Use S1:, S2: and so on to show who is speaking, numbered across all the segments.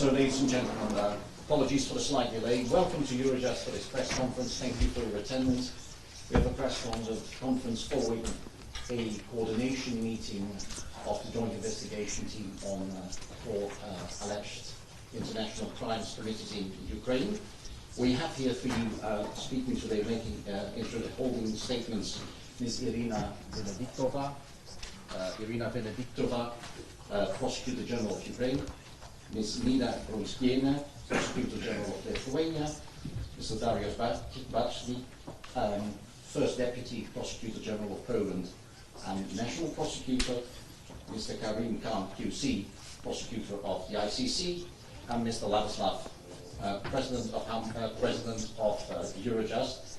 S1: So, ladies and gentlemen, apologies for the slight delay. Welcome to Eurojust for this press conference. Thank you for your attendance. We have a press conference following a coordination meeting of the Joint Investigation Team on four alleged international crimes committed in Ukraine. We have here for you speaking today, holding statements, Ms. Irina Venediktova, Prosecutor General of Ukraine, Ms. Nina Grunskiene, Prosecutor General of Lithuania, Mr. Dariusz Baczni, First Deputy Prosecutor General of Poland and National Prosecutor, Mr. Karim Khan QC, Prosecutor of the ICC, and Mr. Ladislav, President of Eurojust.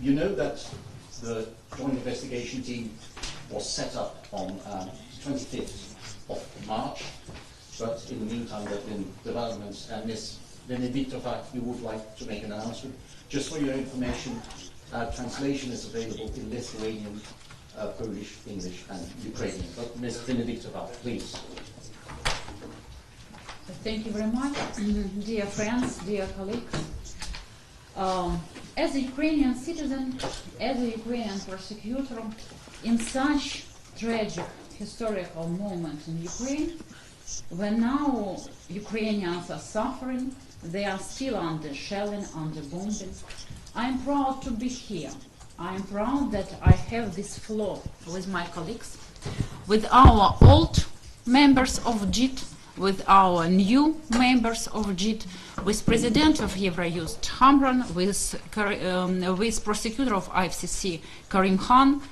S1: You know that the Joint Investigation Team was set up on 25th of March, but in the meantime there have been developments, and Ms. Venediktova, you would like to make an announcement. Just for your information, translation is available in Lithuanian, Polish, English and Ukrainian. But Ms. Venediktova, please.
S2: Thank you very much, dear friends, dear colleagues. As a Ukrainian citizen, as a Ukrainian prosecutor, in such tragic historical moment in Ukraine, when now Ukrainians are suffering, they are still under shelling, under bombing, I am proud to be here. I am proud that I have this floor with my colleagues, with our old members of JIT, with our new members of JIT, with President of Eurojust Hamran, with Prosecutor of ICC Karim Khan.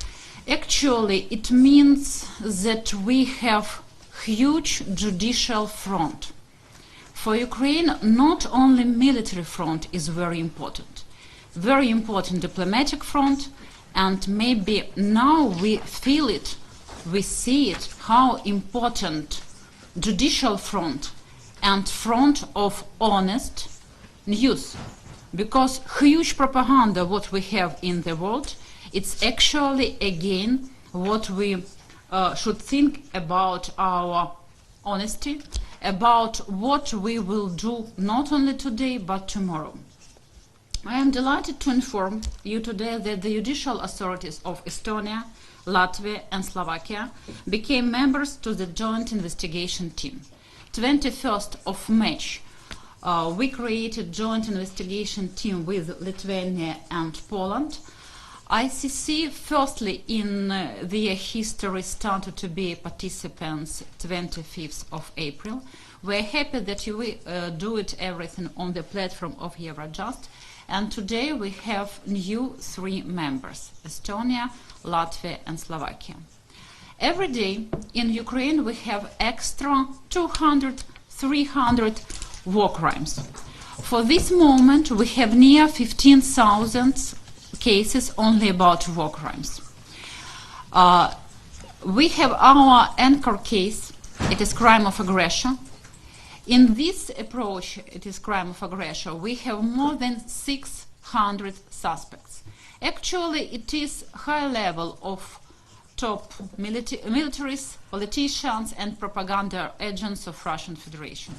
S2: Actually, it means that we have huge judicial front. For Ukraine, not only military front is very important diplomatic front, and maybe now we feel it, we see it, how important judicial front and front of honest news, because huge propaganda what we have in the world, it's actually again what we should think about our honesty, about what we will do not only today but tomorrow. I am delighted to inform you today that the judicial authorities of Estonia, Latvia and Slovakia became members to the Joint Investigation Team. 21st of March, we created Joint Investigation Team with Lithuania and Poland. ICC, firstly in their history, started to be participants 25th of April. We're happy that we do it everything on the platform of Eurojust. And today we have new 3 members, Estonia, Latvia and Slovakia. Every day in Ukraine we have extra 200, 300 war crimes. For this moment we have near 15,000 cases only about war crimes. We have our anchor case, it is crime of aggression. In this approach, it is crime of aggression, we have more than 600 suspects. Actually, it is high level of top militaries, politicians and propaganda agents of Russian Federation.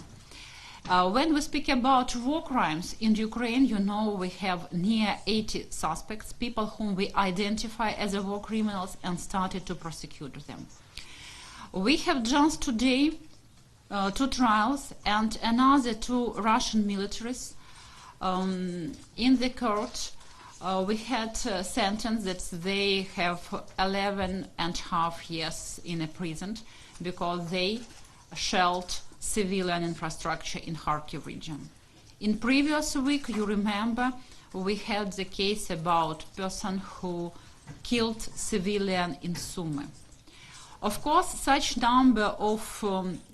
S2: When we speak about war crimes in Ukraine, you know we have near 80 suspects, people whom we identify as war criminals and started to prosecute them. We have just today 2 trials and another 2 Russian militaries in the court. We had a sentence that they have 11.5 years in a prison because they shelled civilian infrastructure in Kharkiv region. In previous week, you remember, we had the case about person who killed civilian in Sumy. Of course, such number of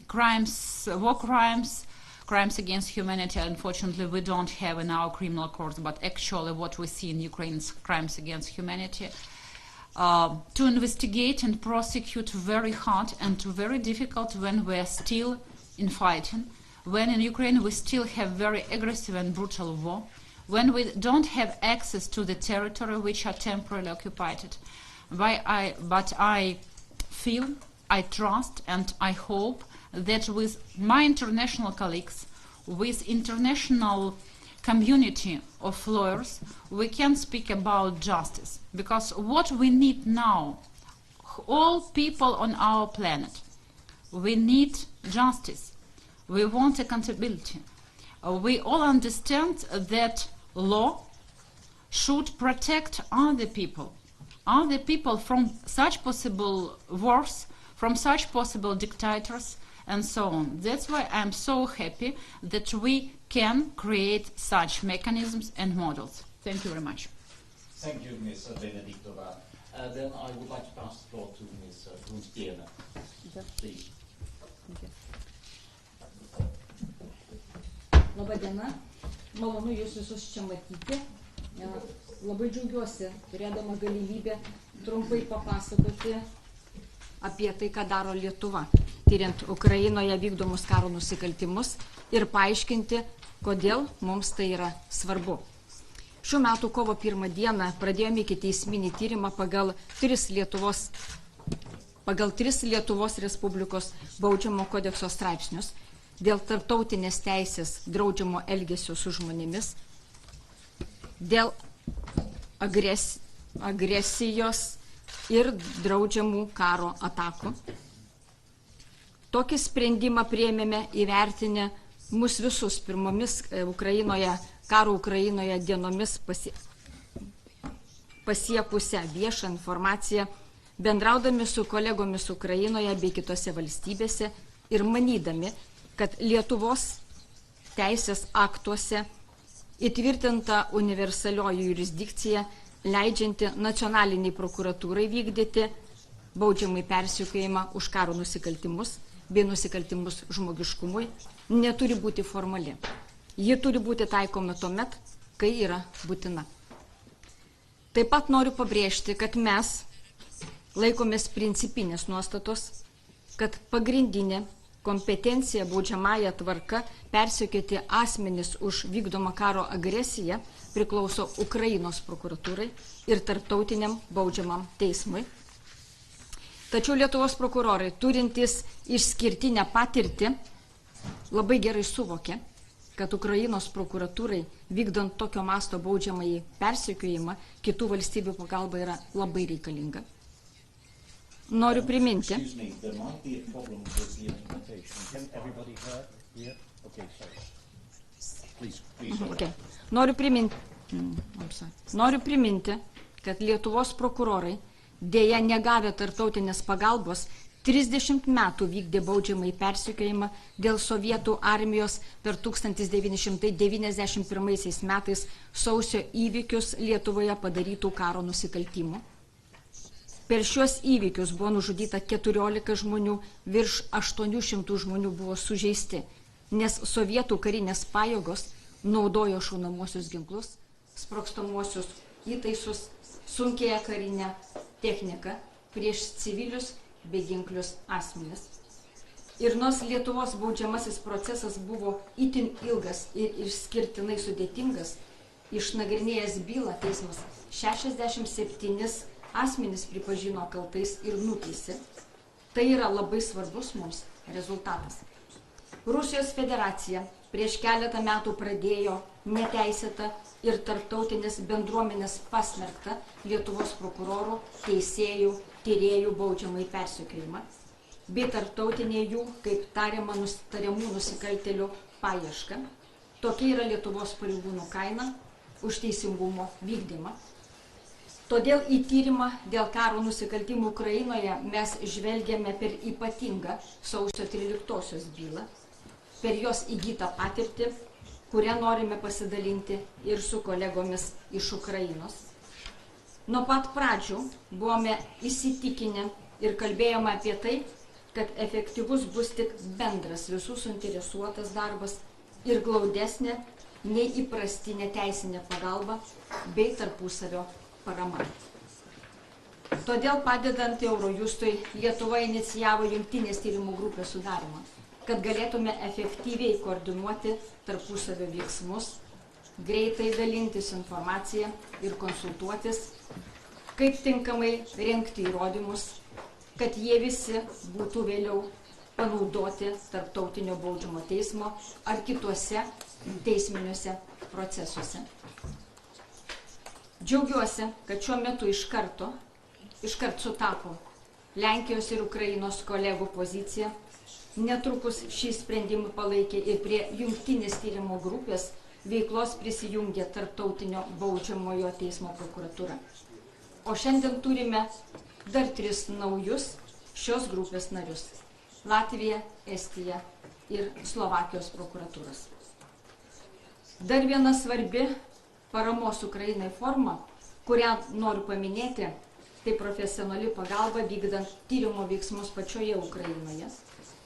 S2: crimes, war crimes, crimes against humanity, unfortunately, we don't have in our criminal courts, but actually what we see in Ukraine is crimes against humanity. To investigate and prosecute very hard and very difficult when we're still in fighting, when in Ukraine we still have very aggressive and brutal war, when we don't have access to the territory which are temporarily occupied. But I feel, I trust and I hope that with my international colleagues, with international community of lawyers, we can speak about justice. Because what we need now, all people on our planet, we need justice. We want accountability. We all understand that law should protect other people from such possible wars, from such possible dictators, and so on. That's why I'm so happy that we can create such mechanisms and models. Thank you very much.
S1: Thank you, Ms. Benediktova. Then I would like to pass the floor to Ms. Brunskiene. Please.
S3: Labą dieną, malonu jūs visus čia matyti. Labai džiaugiuosi, turėdama galimybę trumpai papasakoti apie tai, ką daro Lietuva, tyriant Ukrainoje vykdomus karo nusikaltimus ir paaiškinti, kodėl mums tai yra svarbu. Šių metų kovo 1 dieną pradėjome ikiteisminį tyrimą pagal 3 Lietuvos Respublikos baudžiamo kodekso straipsnius dėl tarptautinės teisės draudžiamo elgesio su žmonėmis, dėl agresijos ir draudžiamų karo atakų. Tokį sprendimą priėmėme įvertinę mus visus pirmomis karo Ukrainoje dienomis pasiekusią viešą informaciją, bendraudami su kolegomis Ukrainoje bei kitose valstybėse ir manydami, kad Lietuvos teisės aktuose įtvirtinta universalioji jurisdikcija, leidžianti nacionaliniai prokuratūrai vykdyti baudžiamąjį persekiojimą už karo nusikaltimus bei nusikaltimus žmogiškumui, neturi būti formali. Ji turi būti taikoma tuomet, kai yra būtina. Taip pat noriu pabrėžti, kad mes laikomės principinės nuostatos, kad pagrindinė kompetencija baudžiamąja tvarka persekioti asmenis už vykdomą karo agresiją priklauso Ukrainos prokuratūrai ir tarptautiniam baudžiamam teismui. Tačiau Lietuvos prokurorai, turintys išskirtinę patirtį, labai gerai suvokė, kad Ukrainos prokuratūrai vykdant tokio masto baudžiamąjį persekiojimą kitų valstybių pagalba yra labai reikalinga. Noriu priminti. Noriu priminti, kad Lietuvos prokurorai, dėja negavę tarptautinės pagalbos, 30 metų vykdė baudžiamąjį persekiojimą dėl sovietų armijos per 1991 metais sausio įvykius Lietuvoje padarytų karo nusikaltimų. Per šiuos įvykius buvo nužudyta 14 žmonių, virš 800 žmonių buvo sužeisti, nes sovietų karinės pajėgos naudojo šaunamosius ginklus, sprogstamuosius įtaisus, sunkiąją karinę techniką prieš civilius bei ginklius asmenis. Ir nors Lietuvos baudžiamasis procesas buvo itin ilgas ir išskirtinai sudėtingas, išnagrinėjęs bylą teismas 67 asmenys pripažino kaltais ir nuteisė. Tai yra labai svarbus mums rezultatas. Rusijos federacija prieš keletą metų pradėjo neteisėtą ir tarptautinės bendruomenės pasmerktą Lietuvos prokurorų, teisėjų, tyrėjų baudžiamąjį persekiojimą, bei tarptautinė jų, kaip tariamų nusikaltėlių paieška. Tokia yra Lietuvos pareigūnų kaina už teisingumo vykdymą. Todėl į tyrimą dėl karo nusikaltimų Ukrainoje mes žvelgiame per ypatingą sausio 13-osios bylą, per jos įgytą patirtį, kurią norime pasidalinti ir su kolegomis iš Ukrainos. Nuo pat pradžių buvome įsitikinę ir kalbėjome apie tai, kad efektyvus bus tik bendras visų suinteresuotas darbas ir glaudesnė nei įprastinė teisinė pagalba bei tarpusavio parama. Todėl padedant Eurojustui, Lietuva inicijavo jungtinės tyrimų grupės sudarimą, kad galėtume efektyviai koordinuoti tarpusavio veiksmus, greitai dalintis informaciją ir konsultuotis, kaip tinkamai rengti įrodymus, kad jie visi būtų vėliau panaudoti tarptautinio baudžiamo teismo ar kituose teisminiuose procesuose. Džiaugiuosi, kad šiuo metu iškart sutapo Lenkijos ir Ukrainos kolegų pozicija. Netrukus šį sprendimą palaikė ir prie jungtinės tyrimo grupės veiklos prisijungė Tarptautinio baudžiamojo teismo prokuratūra. O šiandien turime dar 3 naujus šios grupės narius – Latvija, Estija ir Slovakijos prokuratūros. Dar viena svarbi paramos Ukrainai forma, kurią noriu paminėti, tai profesionali pagalba vykdant tyrimo veiksmus pačioje Ukrainoje.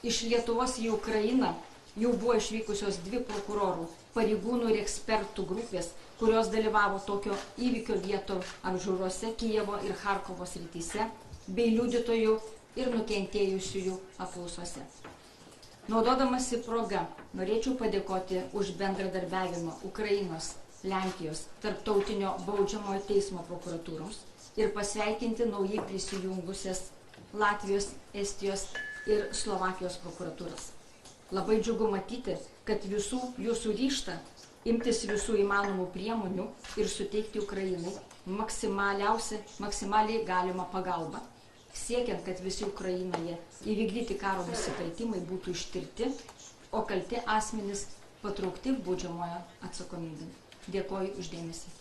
S3: Iš Lietuvos į Ukrainą jau buvo išvykusios 2 prokurorų, pareigūnų ir ekspertų grupės, kurios dalyvavo tokio įvykio vietų apžiūrose Kijevo ir Charkovo srityse, bei liudytojų ir nukentėjusiųjų apklausose. Naudodamasi proga, norėčiau padėkoti už bendradarbiavimą Ukrainos, Lenkijos, Tarptautinio baudžiamojo teismo prokuratūroms ir pasveikinti naujai prisijungusias Latvijos, Estijos ir Slovakijos prokuratūras. Labai džiugu matyti, kad jūsų ryžtą imtis visų įmanomų priemonių ir suteikti Ukrainai maksimaliai galimą pagalbą, siekiant, kad visi Ukrainoje įvykdyti karo nusikaltimai būtų ištirti, o kalti asmenys patraukti baudžiamojo atsakomybėn. Dėkoju uždėmesį.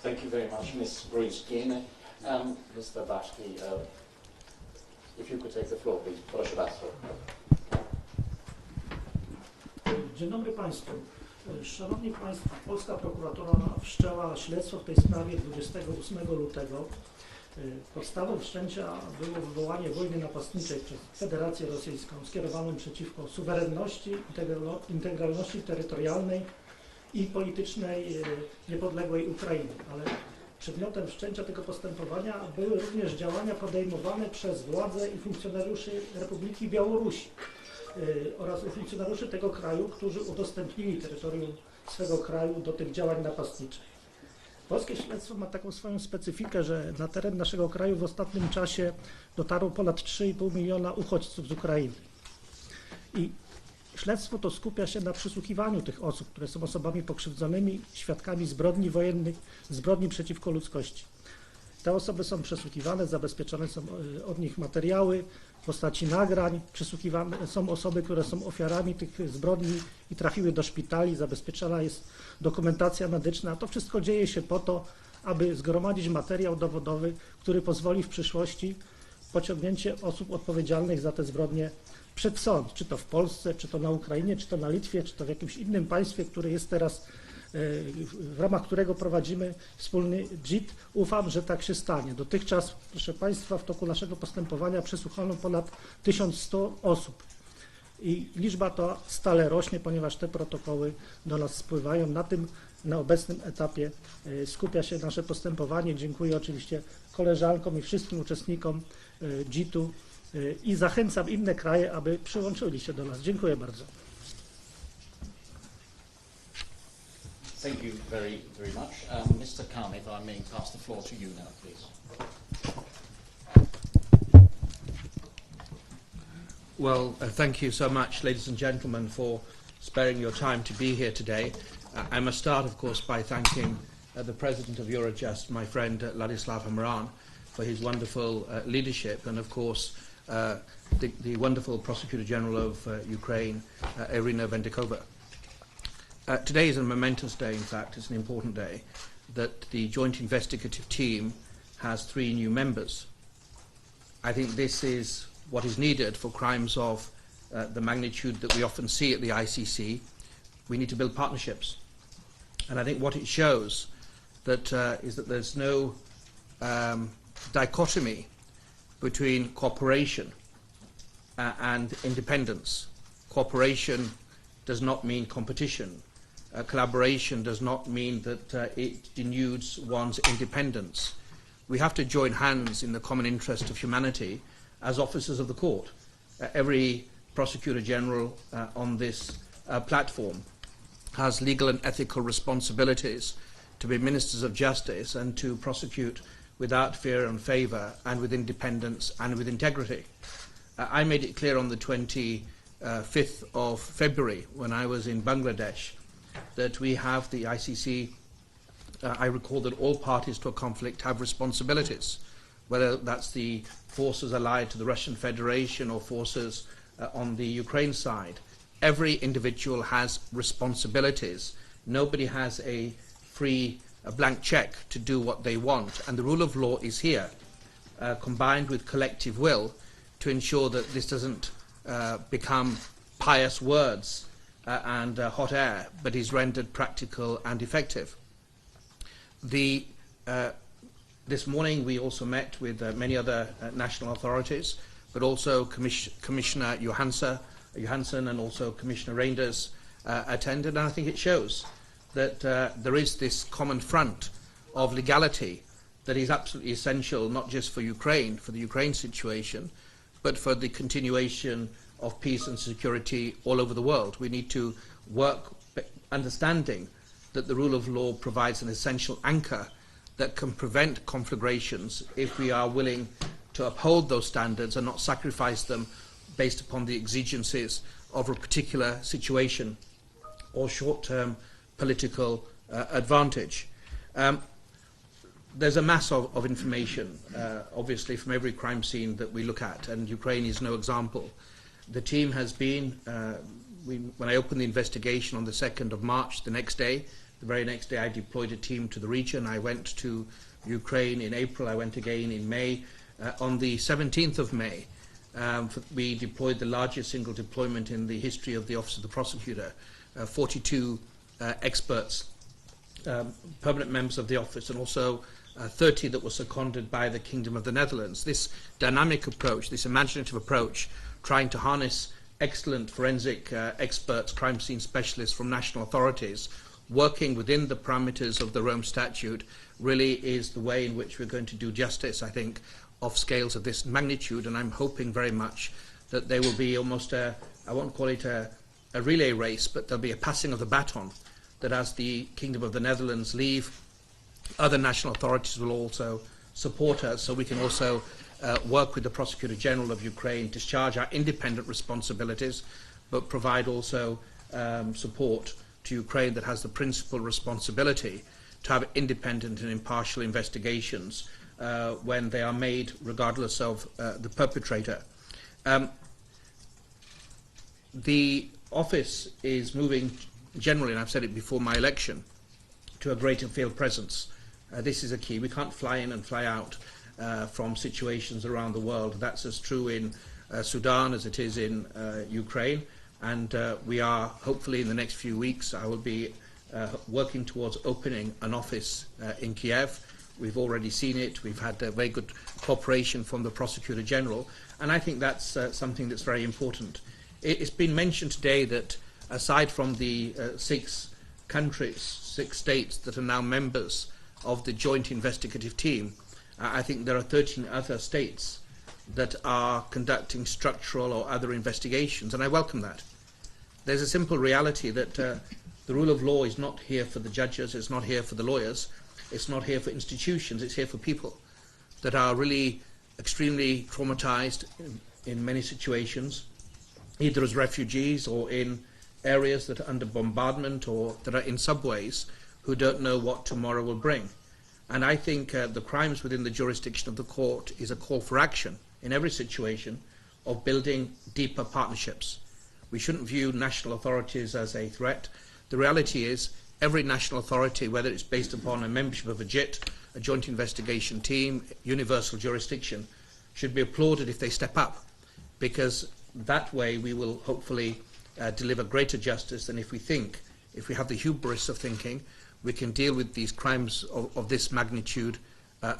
S1: Thank you very much, Ms. Bruins-Kiene. Mr. Baszki, if you could take the floor, please. Proszę bardzo.
S4: Dzień dobry Państwu. Szanowni Państwo, polska prokuratura wszczęła śledztwo w tej sprawie 28 lutego. Podstawą wszczęcia było wywołanie wojny napastniczej przez Federację Rosyjską skierowaną przeciwko suwerenności, integralności terytorialnej i politycznej niepodległej Ukrainy. Ale przedmiotem wszczęcia tego postępowania były również działania podejmowane przez władze i funkcjonariuszy Republiki Białorusi oraz funkcjonariuszy tego kraju, którzy udostępnili terytorium swego kraju do tych działań napastniczych. Polskie śledztwo ma taką swoją specyfikę, że na teren naszego kraju w ostatnim czasie dotarło ponad 3,5 miliona uchodźców z Ukrainy. I śledztwo to skupia się na przesłuchiwaniu tych osób, które są osobami pokrzywdzonymi, świadkami zbrodni wojennych, zbrodni przeciwko ludzkości. Te osoby są przesłuchiwane, zabezpieczone są od nich materiały w postaci nagrań, przesłuchiwane są osoby, które są ofiarami tych zbrodni i trafiły do szpitali, zabezpieczona jest dokumentacja medyczna. To wszystko dzieje się po to, aby zgromadzić materiał dowodowy, który pozwoli w przyszłości pociągnięcie osób odpowiedzialnych za te zbrodnie przed sąd, czy to w Polsce, czy to na Ukrainie, czy to na Litwie, czy to w jakimś innym państwie, które jest teraz, w ramach którego prowadzimy wspólny JIT. Ufam, że tak się stanie. Dotychczas, proszę Państwa, w toku naszego postępowania przesłuchano ponad 1100 osób. I liczba ta stale rośnie, ponieważ te protokoły do nas spływają. Na obecnym etapie skupia się nasze postępowanie. Dziękuję oczywiście koleżankom i wszystkim uczestnikom JIT-u i zachęcam inne kraje, aby przyłączyli się do nas. Dziękuję bardzo.
S1: Thank you very, very much. Mr. Khan, if I may pass the floor to you now, please.
S5: Well, thank you so much, ladies and gentlemen, for sparing your time to be here today. I must start, of course, by thanking the President of Eurojust, my friend Ladislav Hamran, for his wonderful leadership, and of course the wonderful Prosecutor General of Ukraine, Irina Vendikova. Today is a momentous day, in fact. It's an important day that the Joint Investigative Team has 3 new members. I think this is what is needed for crimes of the magnitude that we often see at the ICC. We need to build partnerships. And I think what it shows that is that there's no dichotomy between cooperation and independence. Cooperation does not mean competition. Collaboration does not mean that it denudes one's independence. We have to join hands in the common interest of humanity as officers of the court. Every Prosecutor General on this platform has legal and ethical responsibilities to be ministers of justice and to prosecute without fear and favour, and with independence and with integrity. I made it clear on the 25th of February when I was in Bangladesh that we have the ICC. I recall that all parties to a conflict have responsibilities, whether that's the forces allied to the Russian Federation or forces on the Ukraine side. Every individual has responsibilities. Nobody has a blank check to do what they want, and the rule of law is here, combined with collective will, to ensure that this doesn't become pious words and hot air, but is rendered practical and effective. This morning we also met with many other national authorities, but also Commissioner Johansson and also Commissioner Reinders attended, and I think it shows that there is this common front of legality that is absolutely essential, not just for Ukraine, for the Ukraine situation, but for the continuation of peace and security all over the world. We need to work understanding that the rule of law provides an essential anchor that can prevent conflagrations if we are willing to uphold those standards and not sacrifice them based upon the exigencies of a particular situation or short-term political advantage. There's a mass of information, obviously, from every crime scene that we look at, and Ukraine is no example. The team has been, when I opened the investigation on the 2nd of March, the very next day I deployed a team to the region. I went to Ukraine in April, I went again in May. On the 17th of May, we deployed the largest single deployment in the history of the Office of the Prosecutor, 42 experts, permanent members of the office, and also 30 that were seconded by the Kingdom of the Netherlands. This dynamic approach, this imaginative approach, trying to harness excellent forensic experts, crime scene specialists from national authorities, working within the parameters of the Rome Statute, really is the way in which we're going to do justice, I think, of scales of this magnitude, and I'm hoping very much that there will be almost I won't call it a relay race, but there'll be a passing of the baton, that as the Kingdom of the Netherlands leave, other national authorities will also support us, so we can also work with the Prosecutor General of Ukraine, discharge our independent responsibilities, but provide also support to Ukraine that has the principal responsibility to have independent and impartial investigations when they are made, regardless of the perpetrator. The office is moving generally, and I've said it before my election, to a greater field presence. This is a key. We can't fly in and fly out from situations around the world. That's as true in Sudan as it is in Ukraine, and we are hopefully in the next few weeks I will be working towards opening an office in Kiev. We've already seen it. We've had very good cooperation from the Prosecutor General, and I think that's something that's very important. It's been mentioned today that aside from the 6 countries, 6 states that are now members of the joint investigative team, I think there are 13 other states that are conducting structural or other investigations, and I welcome that. There's a simple reality that the rule of law is not here for the judges, it's not here for the lawyers, it's not here for institutions, it's here for people that are really extremely traumatized in many situations, either as refugees or in areas that are under bombardment or that are in subways, who don't know what tomorrow will bring. And I think the crimes within the jurisdiction of the court is a call for action in every situation of building deeper partnerships. We shouldn't view national authorities as a threat. The reality is every national authority, whether it's based upon a membership of a JIT, a joint investigation team, universal jurisdiction, should be applauded if they step up, because that way we will hopefully deliver greater justice than if we have the hubris of thinking we can deal with these crimes of this magnitude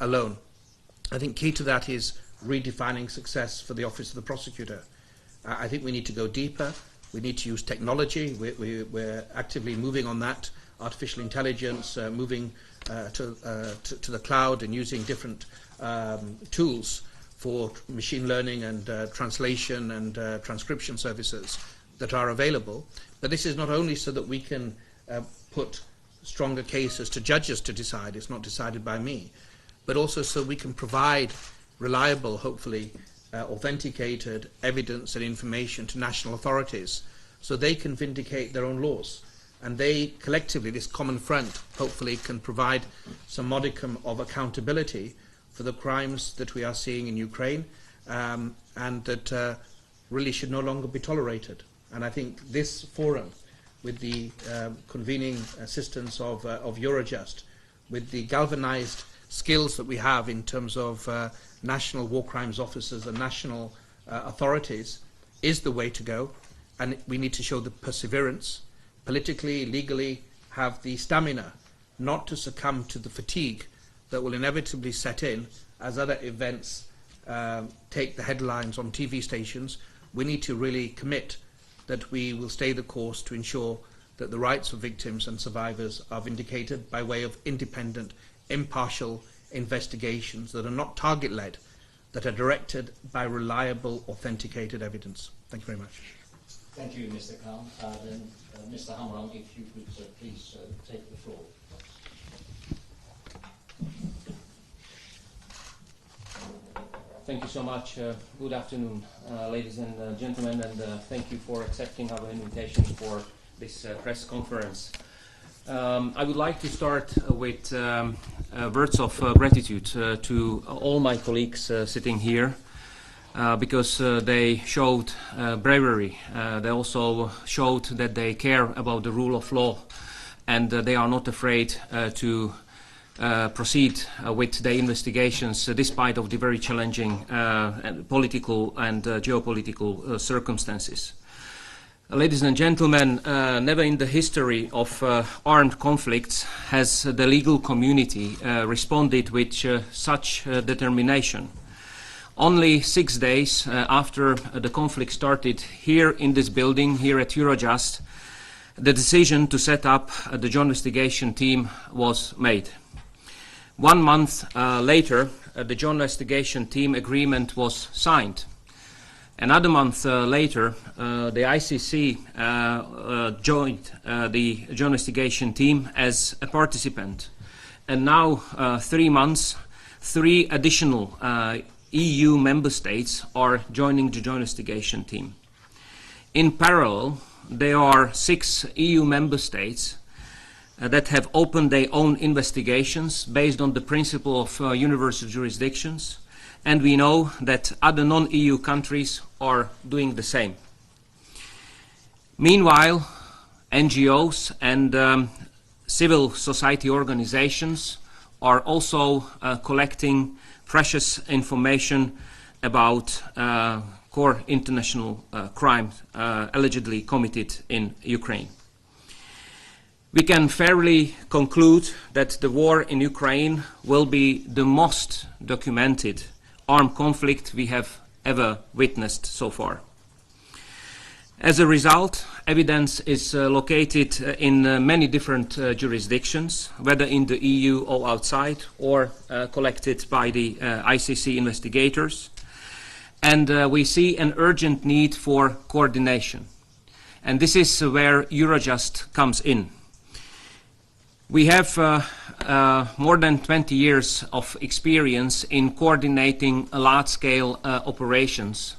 S5: alone. I think key to that is redefining success for the Office of the Prosecutor. I think we need to go deeper. We need to use technology. We're actively moving on that. Artificial intelligence, moving to the cloud and using different tools for machine learning and translation and transcription services that are available. But this is not only so that we can put stronger cases to judges to decide, it's not decided by me, but also so we can provide reliable, hopefully authenticated evidence and information to national authorities so they can vindicate their own laws. And they collectively, this common front, hopefully can provide some modicum of accountability for the crimes that we are seeing in Ukraine, and that really should no longer be tolerated. And I think this forum, with the convening assistance of Eurojust, with the galvanized skills that we have in terms of national war crimes officers and national authorities, is the way to go. And we need to show the perseverance, politically, legally, have the stamina not to succumb to the fatigue that will inevitably set in as other events take the headlines on TV stations. We need to really commit that we will stay the course to ensure that the rights of victims and survivors are vindicated by way of independent, impartial investigations that are not target-led, that are directed by reliable, authenticated evidence. Thank you very much.
S1: Thank you, Mr. Khan. Then, Mr. Hamran, if you could please take the floor.
S6: Thank you so much. Good afternoon, ladies and gentlemen, and thank you for accepting our invitation for this press conference. I would like to start with words of gratitude to all my colleagues sitting here, because they showed bravery. They also showed that they care about the rule of law, and they are not afraid to proceed with the investigations despite of the very challenging political and geopolitical circumstances. Ladies and gentlemen, never in the history of armed conflicts has the legal community responded with such determination. Only 6 days after the conflict started here in this building, here at Eurojust, the decision to set up the joint investigation team was made. 1 month later, the joint investigation team agreement was signed. Another month later, the ICC joined the joint investigation team as a participant. And now, 3 months, 3 additional EU member states are joining the joint investigation team. In parallel, there are 6 EU member states that have opened their own investigations based on the principle of universal jurisdictions, and we know that other non-EU countries are doing the same. Meanwhile, NGOs and civil society organizations are also collecting precious information about core international crimes allegedly committed in Ukraine. We can fairly conclude that the war in Ukraine will be the most documented armed conflict we have ever witnessed so far. As a result, evidence is located in many different jurisdictions, whether in the EU or outside, or collected by the ICC investigators. And we see an urgent need for coordination. And this is where Eurojust comes in. We have more than 20 years of experience in coordinating large-scale operations,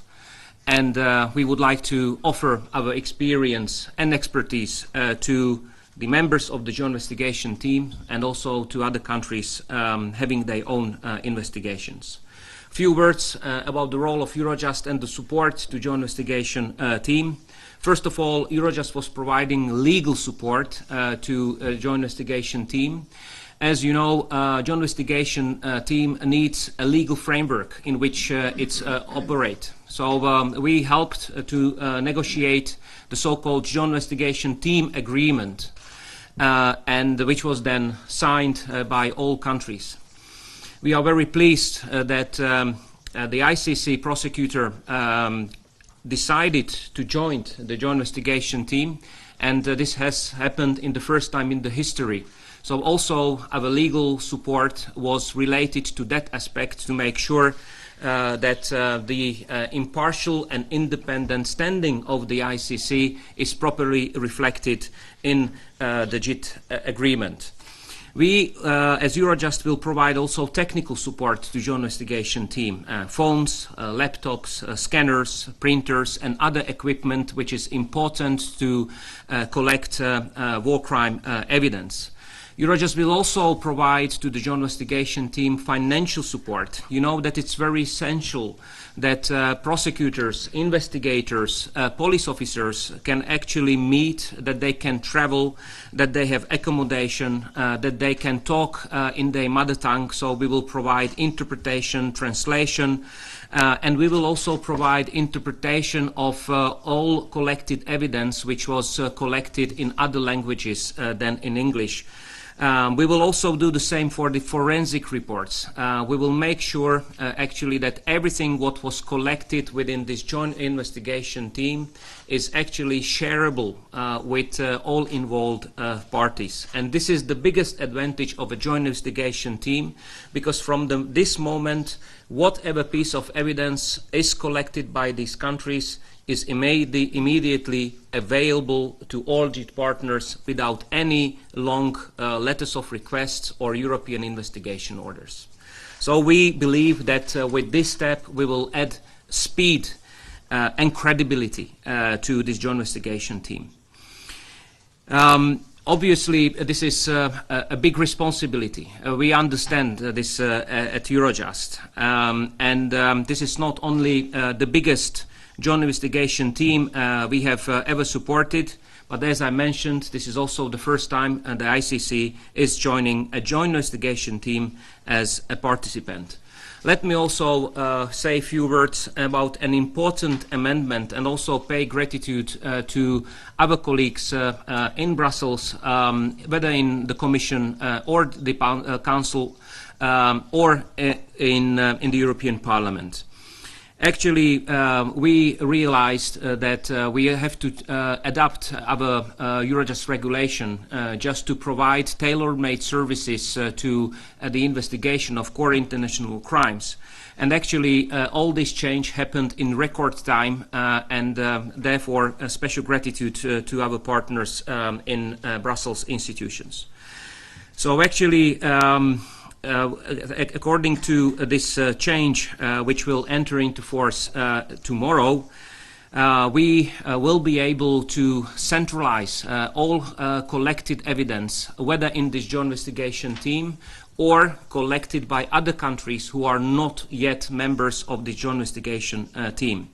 S6: and we would like to offer our experience and expertise to the members of the joint investigation team and also to other countries having their own investigations. A few words about the role of Eurojust and the support to joint investigation team. First of all, Eurojust was providing legal support to a joint investigation team. As you know, joint investigation team needs a legal framework in which it operates. So we helped to negotiate the so-called joint investigation team agreement, and which was then signed by all countries. We are very pleased that the ICC prosecutor decided to join the joint investigation team, and this has happened in the first time in the history. So also our legal support was related to that aspect to make sure that the impartial and independent standing of the ICC is properly reflected in the JIT agreement. We, as Eurojust, will provide also technical support to joint investigation team, phones, laptops, scanners, printers, and other equipment which is important to collect war crime evidence. Eurojust will also provide to the joint investigation team financial support. You know that it's very essential that prosecutors, investigators, police officers can actually meet, that they can travel, that they have accommodation, that they can talk in their mother tongue. So we will provide interpretation, translation, and we will also provide interpretation of all collected evidence which was collected in other languages than in English. We will also do the same for the forensic reports. We will make sure actually that everything what was collected within this joint investigation team is actually shareable with all involved parties. And this is the biggest advantage of a joint investigation team, because from this moment, whatever piece of evidence is collected by these countries is immediately available to all JIT partners without any long letters of requests or European investigation orders. So we believe that with this step we will add speed and credibility to this joint investigation team. Obviously, this is a big responsibility. We understand this at Eurojust. This is not only the biggest joint investigation team we have ever supported, but as I mentioned, this is also the first time the ICC is joining a joint investigation team as a participant. Let me also say a few words about an important amendment and also pay gratitude to other colleagues in Brussels, whether in the Commission or the Council or in the European Parliament. Actually, we realized that we have to adapt our Eurojust regulation just to provide tailor-made services to the investigation of core international crimes. And actually, all this change happened in record time, and therefore, a special gratitude to our partners in Brussels institutions. So actually, according to this change, which will enter into force tomorrow, we will be able to centralize all collected evidence, whether in this joint investigation team or collected by other countries who are not yet members of the joint investigation team.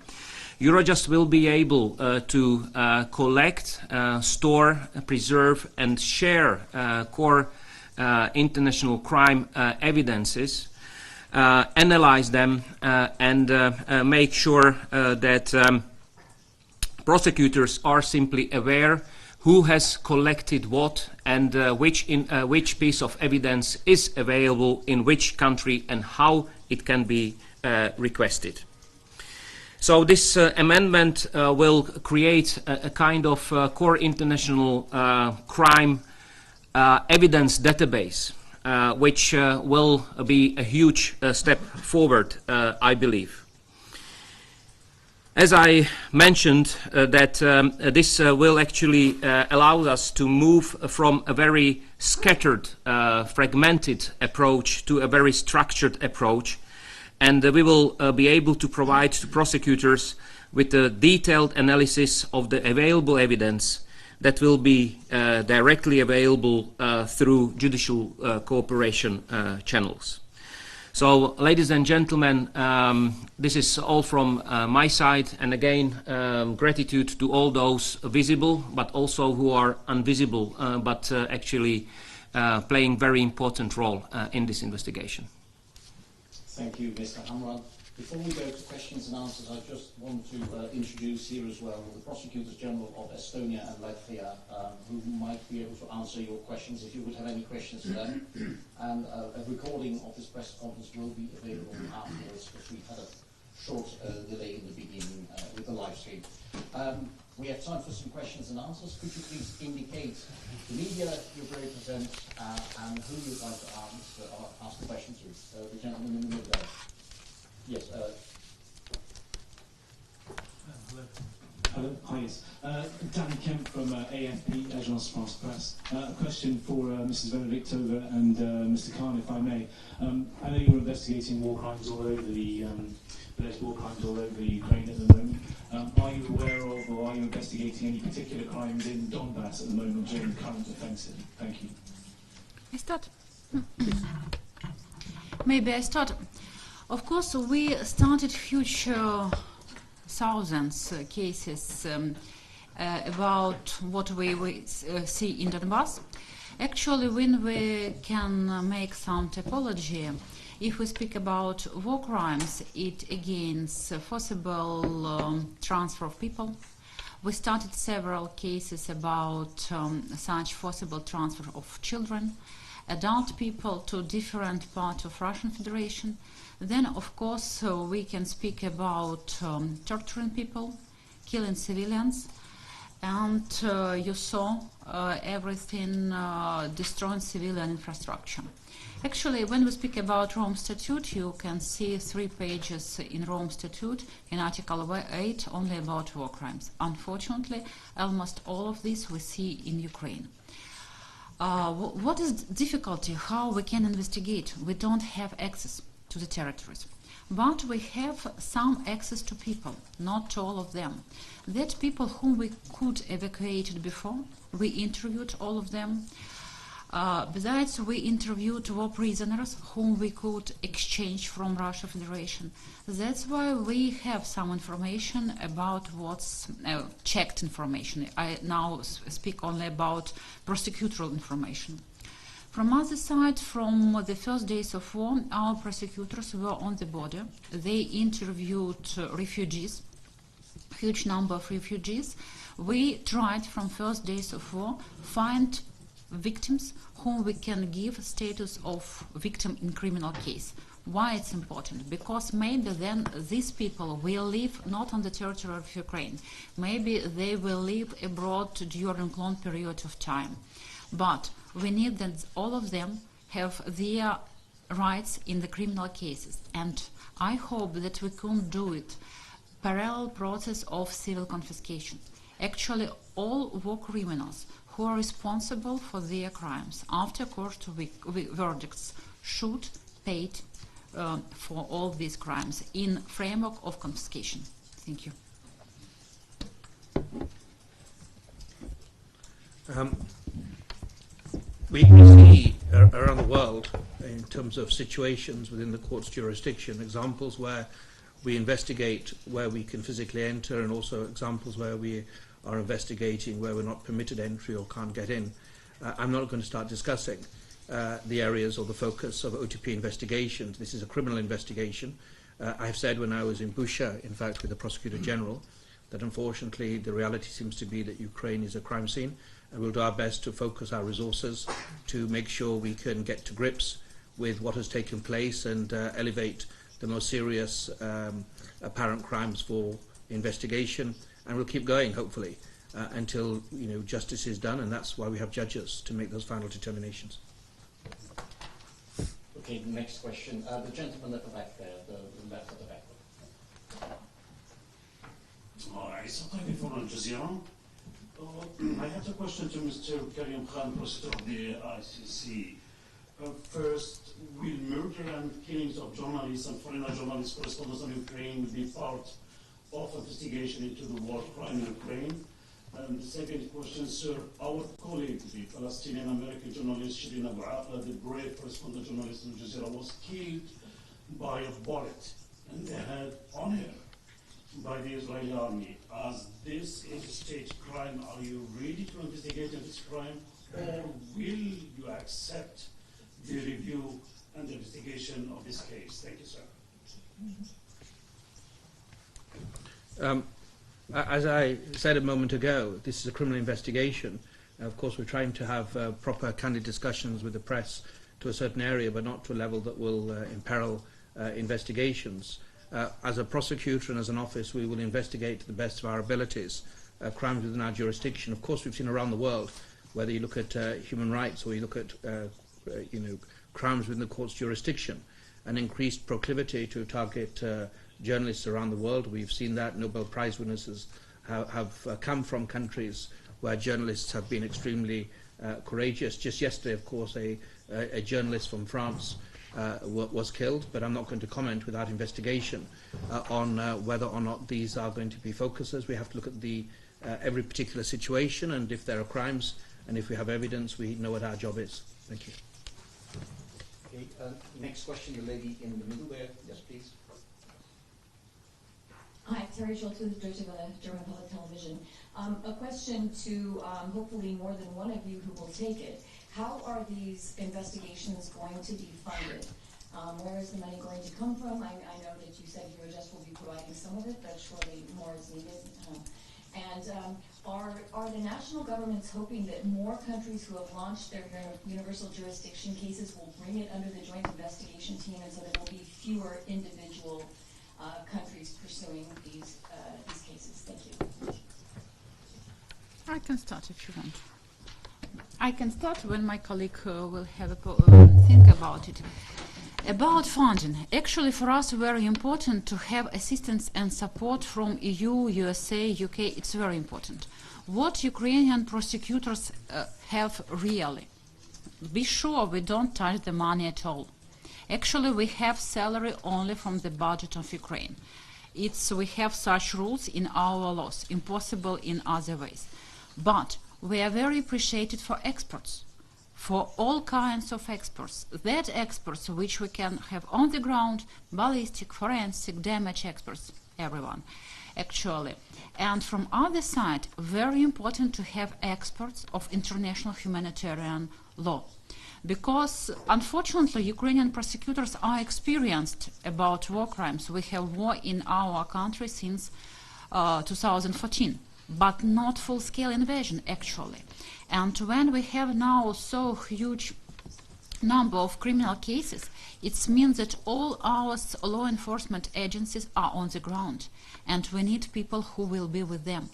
S6: Eurojust will be able to collect, store, preserve, and share core international crime evidences, analyze them, and make sure that prosecutors are simply aware who has collected what and which piece of evidence is available in which country and how it can be requested. So this amendment will create a kind of core international crime evidence database, which will be a huge step forward, I believe. As I mentioned, that this will actually allow us to move from a very scattered, fragmented approach to a very structured approach, and we will be able to provide to prosecutors with a detailed analysis of the available evidence that will be directly available through judicial cooperation channels. So, ladies and gentlemen, this is all from my side, and again, gratitude to all those visible, but also who are invisible, but actually playing very important role in this investigation.
S1: Thank you, Mr. Hamran. Before we go to questions and answers, I just want to introduce here as well the Prosecutors General of Estonia and Latvia, who might be able to answer your questions if you would have any questions for them. And a recording of this press conference will be available afterwards, because we had a short delay in the beginning with the live stream. We have time for some questions and answers. Could you please indicate the media you represent and who you'd like to ask the question to? The gentleman in the middle there. Yes.
S7: Hello. Hello, hi. Yes. Danny Kemp from AFP, Agence France Presse. A question for Mrs. Benediktova and Mr. Khan, if I may. I know you're investigating war crimes all over the alleged war crimes all over Ukraine at the moment. Are you aware of, or are you investigating any particular crimes in Donbass at the moment during the current offensive? Thank you.
S2: I start. Maybe I start. Of course, we started huge thousands cases about what we see in Donbass. Actually, when we can make some typology, if we speak about war crimes, it against forcible transfer of people. We started several cases about such forcible transfer of children, adult people to different parts of Russian Federation. Then, of course, we can speak about torturing people, killing civilians, and you saw everything destroying civilian infrastructure. Actually, when we speak about Rome Statute, you can see 3 pages in Rome Statute in Article 8 only about war crimes. Unfortunately, almost all of this we see in Ukraine. What is the difficulty? How we can investigate? We don't have access to the territories, but we have some access to people, not to all of them. That people whom we could evacuate before, we interviewed all of them. Besides, we interviewed war prisoners whom we could exchange from Russia Federation. That's why we have some information about what's checked information. I now speak only about prosecutorial information. From other side, from the first days of war, our prosecutors were on the border. They interviewed refugees, huge number of refugees. We tried from first days of war find victims whom we can give status of victim in criminal case. Why it's important? Because maybe then these people will live not on the territory of Ukraine. Maybe they will live abroad during long period of time. But we need that all of them have their rights in the criminal cases. And I hope that we can do it parallel process of civil confiscation. Actually, all war criminals who are responsible for their crimes after court verdicts should pay for all these crimes in framework of confiscation. Thank you.
S5: We see around the world, in terms of situations within the court's jurisdiction, examples where we investigate where we can physically enter, and also examples where we are investigating where we're not permitted entry or can't get in. I'm not going to start discussing the areas or the focus of OTP investigations. This is a criminal investigation. I've said when I was in Busha, in fact, with the Prosecutor General, that unfortunately the reality seems to be that Ukraine is a crime scene, and we'll do our best to focus our resources to make sure we can get to grips with what has taken place and elevate the most serious apparent crimes for investigation. And we'll keep going, hopefully, until justice is done, and that's why we have judges to make those final determinations.
S1: Okay, next question. The gentleman at the back there, the left at the back.
S8: It's okay for Al Jazeera. I have a question to Mr. Karim Khan, Prosecutor of the ICC. First, will murder and killings of journalists and foreign journalists correspondents in Ukraine be part of investigation into the war crime in Ukraine? And the second question, sir, our colleague, the Palestinian-American journalist Shirin Abu Aqla, the brave correspondent journalist in Al Jazeera, was killed by a bullet in the head on her by the Israeli army. As this is a state crime, are you ready to investigate this crime, or will you accept the review and the investigation of this case? Thank you, sir.
S5: As I said a moment ago, this is a criminal investigation. Of course, we're trying to have proper, candid discussions with the press to a certain area, but not to a level that will imperil investigations. As a prosecutor and as an office, we will investigate to the best of our abilities crimes within our jurisdiction. Of course, we've seen around the world, whether you look at human rights or you look at crimes within the court's jurisdiction, an increased proclivity to target journalists around the world. We've seen that. Nobel Prize winners have come from countries where journalists have been extremely courageous. Just yesterday, of course, a journalist from France was killed, but I'm not going to comment without investigation on whether or not these are going to be focuses. We have to look at every particular situation, and if there are crimes, and if we have evidence, we know what our job is. Thank you.
S1: Okay, next question, the lady in the middle there. Yes, please.
S9: Hi, Terry Schultz with Deutsche Welle, German Public Television. A question to hopefully more than one of you who will take it. How are these investigations going to be funded? Where is the money going to come from? I know that you said Eurojust will be providing some of it, but surely more is needed. Are the national governments hoping that more countries who have launched their universal jurisdiction cases will bring it under the joint investigation team, and so there will be fewer individual countries pursuing these cases? Thank you.
S2: I can start if you want. I can start when my colleague will have a think about it. About funding, actually for us very important to have assistance and support from EU, USA, UK. It's very important. What Ukrainian prosecutors have really, be sure we don't touch the money at all. Actually, we have salary only from the budget of Ukraine. We have such rules in our laws, impossible in other ways. But we are very appreciated for experts, for all kinds of experts. That experts which we can have on the ground, ballistic, forensic, damage experts, everyone, actually. And from other side, very important to have experts of international humanitarian law. Because, unfortunately, Ukrainian prosecutors are experienced about war crimes. We have war in our country since 2014, but not full-scale invasion, actually. And when we have now so huge number of criminal cases, it means that all our law enforcement agencies are on the ground, and we need people who will be with them.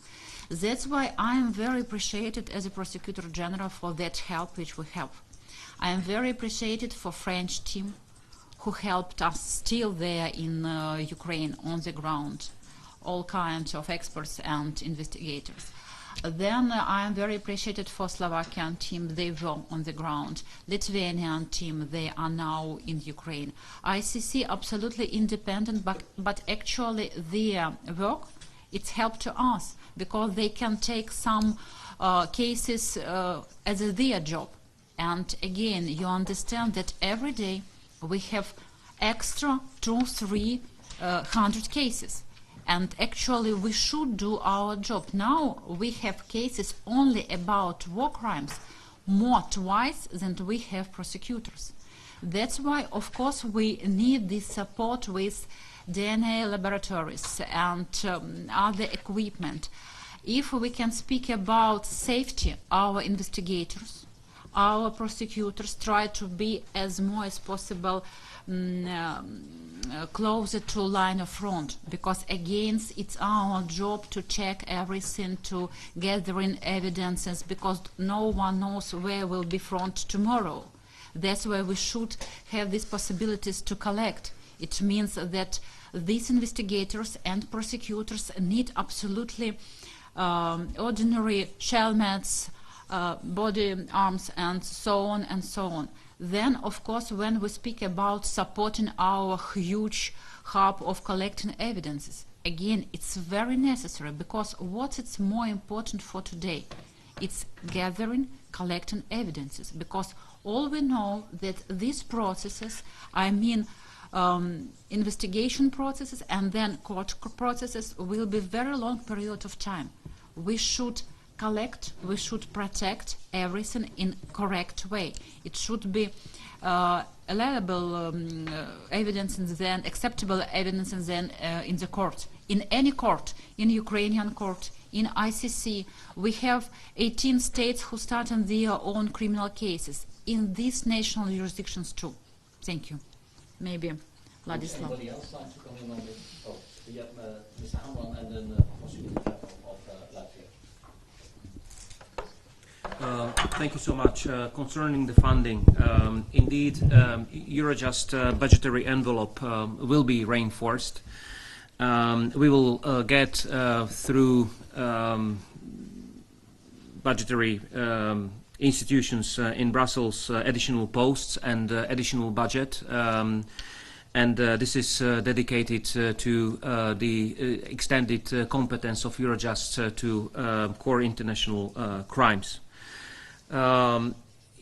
S2: That's why I am very appreciated as a Prosecutor General for that help which we have. I am very appreciated for French team who helped us still there in Ukraine on the ground, all kinds of experts and investigators. Then I am very appreciated for Slovakian team, they were on the ground. Lithuanian team, they are now in Ukraine. ICC absolutely independent, but actually their work, it's help to us because they can take some cases as their job. And again, you understand that every day we have extra 200-300 cases. And actually we should do our job. Now we have cases only about war crimes, more twice than we have prosecutors. That's why, of course, we need this support with DNA laboratories and other equipment. If we can speak about safety, our investigators, our prosecutors try to be as more as possible closer to line of front, because again it's our job to check everything, to gathering evidences, because no one knows where will be front tomorrow. That's why we should have these possibilities to collect. It means that these investigators and prosecutors need absolutely ordinary helmets, body arms, and so on and so on. Then, of course, when we speak about supporting our huge hub of collecting evidences, again, it's very necessary, because what is more important for today? It's gathering, collecting evidences, because all we know that these processes, I mean investigation processes and then court processes, will be very long period of time. We should collect, we should protect everything in correct way. It should be allowable evidence and then acceptable evidence and then in the court, in any court, in Ukrainian court, in ICC. We have 18 states who start on their own criminal cases in these national jurisdictions too. Thank you. Maybe Ladislav.
S1: Anybody else like to come in on this? Oh, yeah, Mr. Hamran and then Prosecutor General of Latvia.
S6: Thank you so much. Concerning the funding, indeed, Eurojust budgetary envelope will be reinforced. We will get through budgetary institutions in Brussels additional posts and additional budget. And this is dedicated to the extended competence of Eurojust to core international crimes.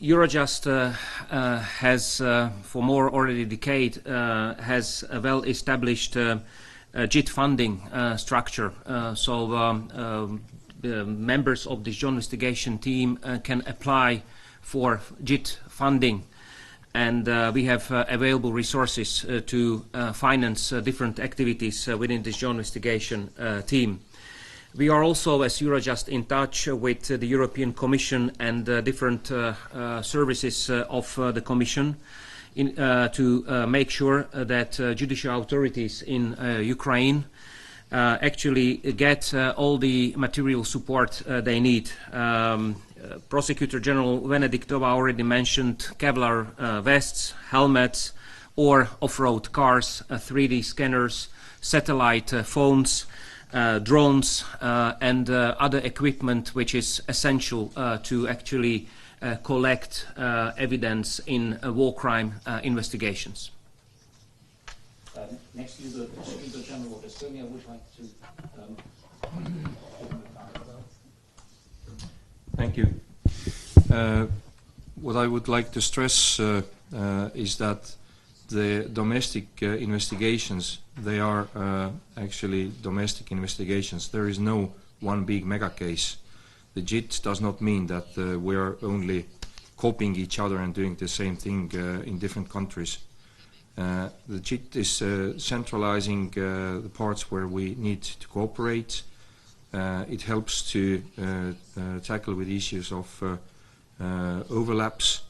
S6: Eurojust has, for more already a decade, has a well-established JIT funding structure. The members of this joint investigation team can apply for JIT funding, and we have available resources to finance different activities within this joint investigation team. We are also, as Eurojust, in touch with the European Commission and different services of the Commission to make sure that judicial authorities in Ukraine actually get all the material support they need. Prosecutor General Venediktova already mentioned Kevlar vests, helmets, or off-road cars, 3D scanners, satellite phones, drones, and other equipment which is essential to actually collect evidence in war crime investigations.
S1: Next to the Prosecutor General of Estonia would like to
S10: Thank you. What I would like to stress is that the domestic investigations, they are actually domestic investigations. There is no one big mega case. The JIT does not mean that we are only copying each other and doing the same thing in different countries. The JIT is centralizing the parts where we need to cooperate. It helps to tackle with issues of overlaps,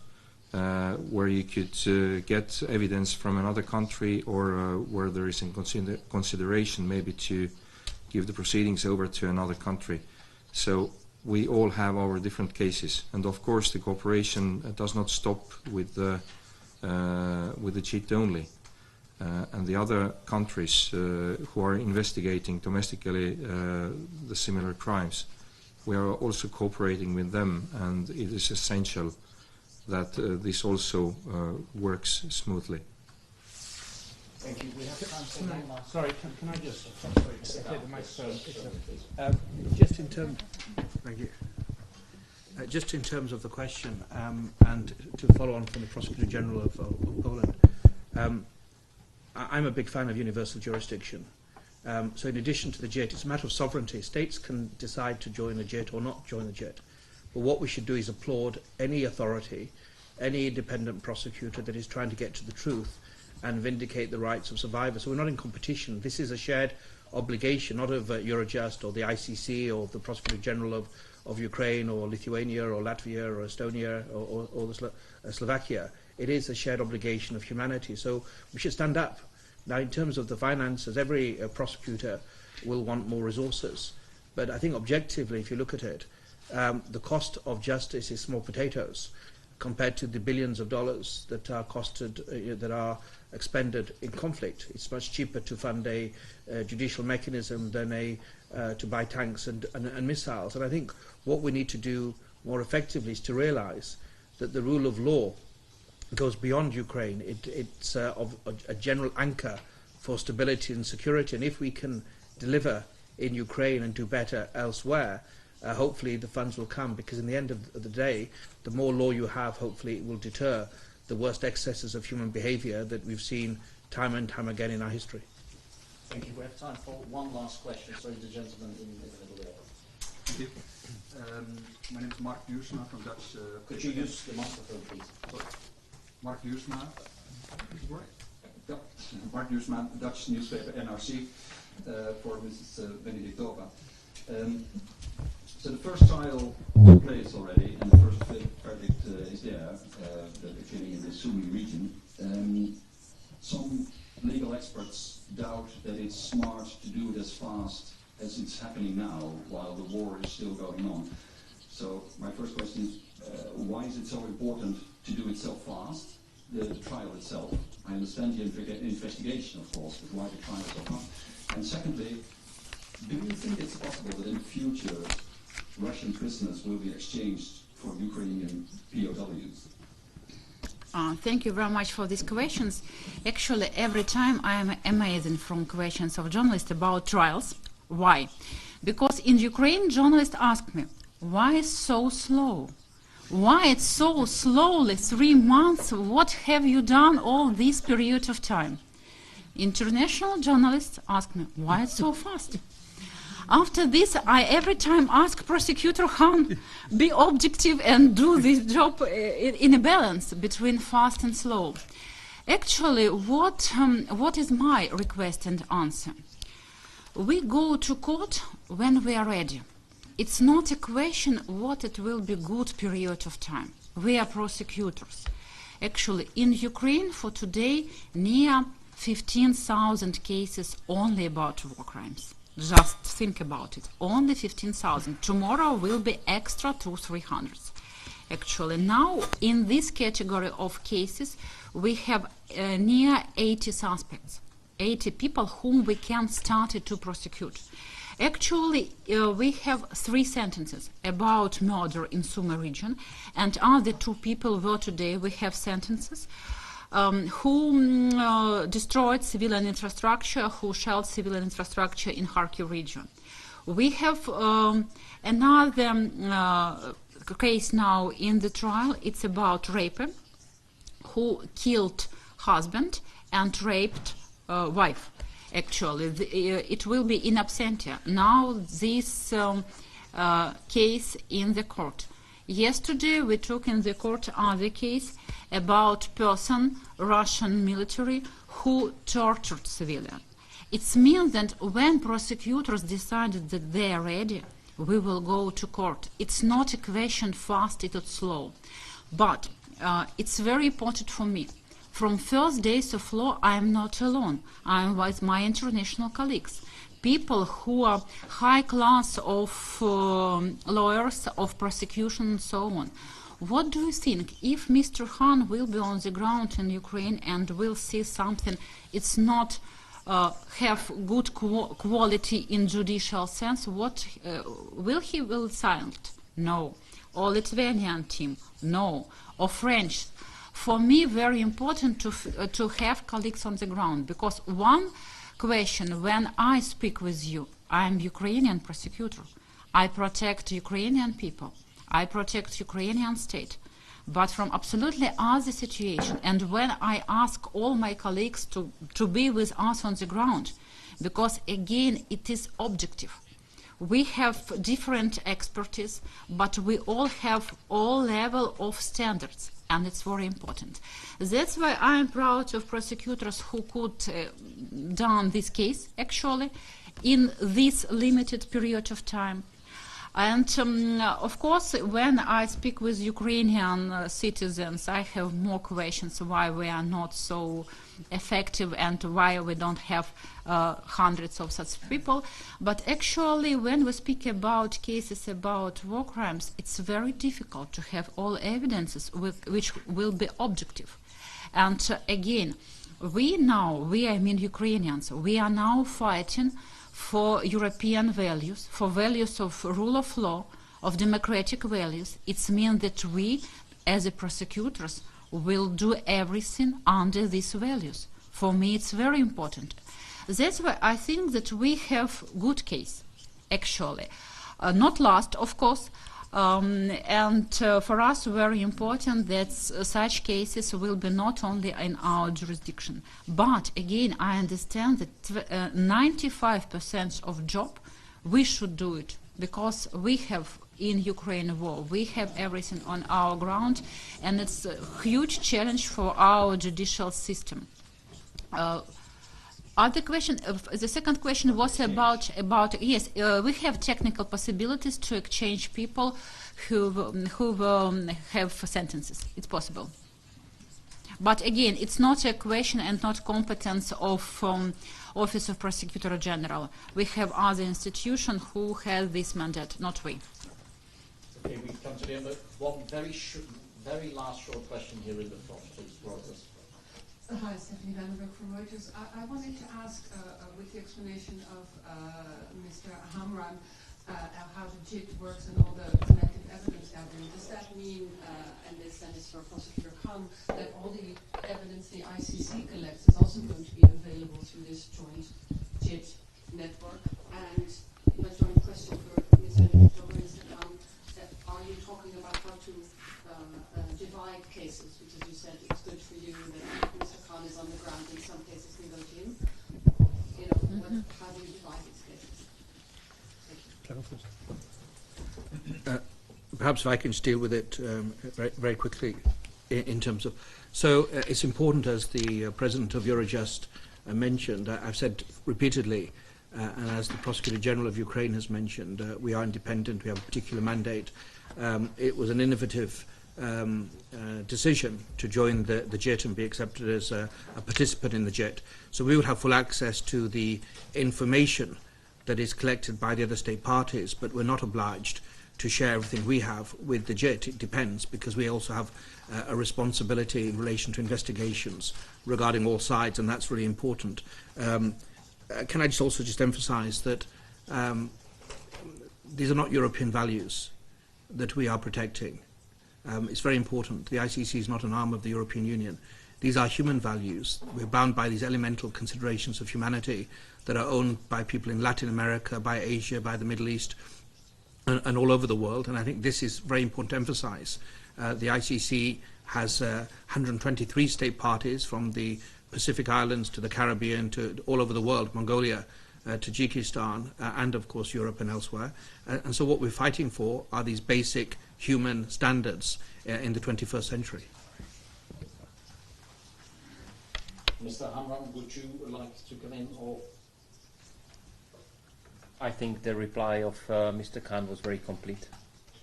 S10: where you could get evidence from another country, or where there is in consideration maybe to give the proceedings over to another country. So we all have our different cases, and of course the cooperation does not stop with the JIT only. And the other countries who are investigating domestically the similar crimes, we are also cooperating with them, and it is essential that this also works smoothly.
S1: Thank you. We have time for one last.
S5: Sorry, can I just take the microphone? Just in terms, thank you. Just in terms of the question, and to follow on from the Prosecutor General of Poland, I'm a big fan of universal jurisdiction. So in addition to the JIT, it's a matter of sovereignty. States can decide to join the JIT or not join the JIT. But what we should do is applaud any authority, any independent prosecutor that is trying to get to the truth and vindicate the rights of survivors. So we're not in competition. This is a shared obligation, not of Eurojust or the ICC or the Prosecutor General of Ukraine or Lithuania or Latvia or Estonia or Slovakia. It is a shared obligation of humanity. So we should stand up. Now, in terms of the finances, every prosecutor will want more resources. But I think objectively, if you look at it, the cost of justice is small potatoes compared to the billions of dollars that are that are expended in conflict. It's much cheaper to fund a judicial mechanism than to buy tanks and missiles. And I think what we need to do more effectively is to realize that the rule of law goes beyond Ukraine. It's of a general anchor for stability and security. And if we can deliver in Ukraine and do better elsewhere, hopefully the funds will come, because in the end of the day, the more law you have, hopefully it will deter the worst excesses of human behavior that we've seen time and time again in our history.
S1: Thank you. We have time for one last question. Sorry, the gentleman in the middle there.
S11: Thank you. My name is Mark Nieuwsma from Dutch...
S1: Could you use the microphone, please?
S11: Sorry. Mark Nieuwsma. Yeah. Mark Nieuwsma, Dutch newspaper NRC, for Mrs. Venediktova. So the first trial took place already, and the first verdict is there, the killing in the Sumi region. Some legal experts doubt that it's smart to do it as fast as it's happening now, while the war is still going on. So my first question is, why is it so important to do it so fast, the trial itself? I understand the investigation, of course, but why the trial so fast? And secondly, do you think it's possible that in the future Russian prisoners will be exchanged for Ukrainian POWs?
S2: Thank you very much for these questions. Actually, every time I am amazed from questions of journalists about trials. Why? Because in Ukraine, journalists ask me, why so slow? Why it's so slowly, 3 months? What have you done all this period of time? International journalists ask me, why it's so fast? After this, I every time ask Prosecutor Han, be objective and do this job in a balance between fast and slow. Actually, what is my request and answer? We go to court when we are ready. It's not a question what it will be good period of time. We are prosecutors. Actually, in Ukraine for today, near 15,000 cases only about war crimes. Just think about it, only 15,000. Tomorrow will be extra 200-300. Actually, now in this category of cases, we have near 80 suspects, 80 people whom we can start to prosecute. Actually, we have 3 sentences about murder in Sumy region, and other 2 people where today we have sentences who destroyed civilian infrastructure, who shelled civilian infrastructure in Hague region. We have another case now in the trial. It's about raper who killed husband and raped wife. Actually, it will be in absentia. Now this case in the court. Yesterday we took in the court other case about person, Russian military, who tortured civilian. It means that when prosecutors decided that they are ready, we will go to court. It's not a question fast, it's slow. But it's very important for me. From first days of law, I am not alone. I am with my international colleagues. People who are high class of lawyers, of prosecution and so on. What do you think? If Mr. Han will be on the ground in Ukraine and will see something, it's not have good quality in judicial sense, what will he will silent? No. Or Lithuanian team? No. Or French? For me, very important to have colleagues on the ground, because one question, when I speak with you, I am Ukrainian prosecutor. I protect Ukrainian people. I protect Ukrainian state. But from absolutely other situation, and when I ask all my colleagues to be with us on the ground, because again, it is objective. We have different expertise, but we all have all level of standards, and it's very important. That's why I'm proud of prosecutors who could done this case, actually, in this limited period of time. And of course, when I speak with Ukrainian citizens, I have more questions why we are not so effective and why we don't have hundreds of such people. But actually, when we speak about cases about war crimes, it's very difficult to have all evidences which will be objective. And again, I mean Ukrainians, we are now fighting for European values, for values of rule of law, of democratic values. It means that we, as a prosecutors, will do everything under these values. For me, it's very important. That's why I think that we have good case, actually. Not last, of course, and for us very important that such cases will be not only in our jurisdiction, but again I understand that 95% of job we should do it, because we have in Ukraine war, we have everything on our ground, and it's a huge challenge for our judicial system. Other question, the second question was about yes, we have technical possibilities to exchange people who have sentences. It's possible, but again, it's not a question and not competence of Office of Prosecutor General. We have other institutions who have this mandate, not we.
S1: Okay, we come to the end of one very last short question here in the front, please, Rogers.
S12: Hi, Stephanie Vandenberg from Reuters. I wanted to ask, with the explanation of Mr. Hamran, how the JIT works and all the connected evidence gathering, does that mean, and this then is for Prosecutor Khan, that all the evidence the ICC collects is also going to be available through this joint JIT network? And my joint question for Mr. Khan, are you talking about how to divide cases? Because you said it's good for you that Mr. Khan is on the ground and some cases can go to him. You know, how do you divide these cases?
S5: Perhaps if I can deal with it very quickly in terms of... So it's important, as the President of Eurojust mentioned, I've said repeatedly, and as the Prosecutor General of Ukraine has mentioned, we are independent, we have a particular mandate. It was an innovative decision to join the JIT and be accepted as a participant in the JIT. So we would have full access to the information that is collected by the other state parties, but we're not obliged to share everything we have with the JIT. It depends, because we also have a responsibility in relation to investigations regarding all sides, and that's really important. Can I just emphasize that these are not European values that we are protecting. It's very important. The ICC is not an arm of the European Union. These are human values. We're bound by these elemental considerations of humanity that are owned by people in Latin America, by Asia, by the Middle East, and all over the world. And I think this is very important to emphasize. The ICC has 123 state parties, from the Pacific Islands to the Caribbean to all over the world, Mongolia, Tajikistan, and of course Europe and elsewhere. And so what we're fighting for are these basic human standards in the 21st century.
S1: Mr. Hamran, would you like to come in, or?
S6: I think the reply of Mr. Khan was very complete.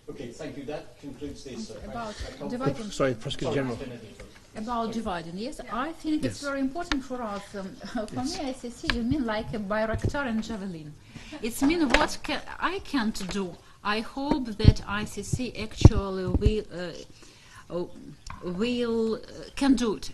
S1: Okay, thank you. That concludes this.
S2: About dividing.
S5: Sorry, Prosecutor General.
S2: About dividing, yes, I think it's very important for us. For me, ICC, you mean like a Bayraktar and Javelin. It's mean what I can't do. I hope that ICC actually can do it.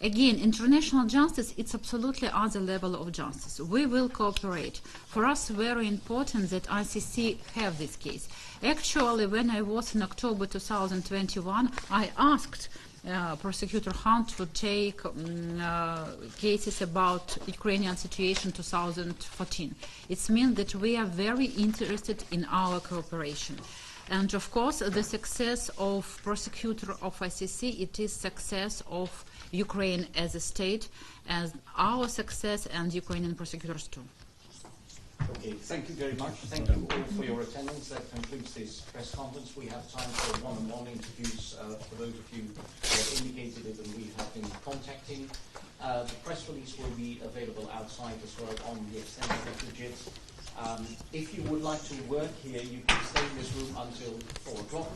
S2: Again, international justice, it's absolutely other level of justice. We will cooperate. For us, very important that ICC have this case. Actually, when I was in October 2021, I asked Prosecutor Hunt to take cases about Ukrainian situation 2014. It means that we are very interested in our cooperation. And of course, the success of Prosecutor of ICC, it is success of Ukraine as a state, as our success and Ukrainian prosecutors too.
S1: Okay, thank you very much. Thank you all for your attendance. That concludes this press conference. We have time for one-on-one interviews for those of you who have indicated it and we have been contacting. The press release will be available outside as well on the extended legit. If you would like to work here, you can stay in this room until 4 o'clock.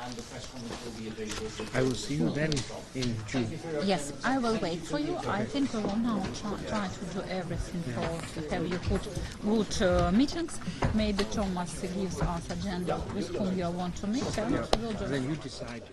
S1: And the press conference will be available.
S5: I will see you then in June.
S2: Yes, I will wait for you. I think we will now try to do everything to have you put good meetings. Maybe Thomas gives us agenda with whom you want to meet. And we'll do
S5: then you decide.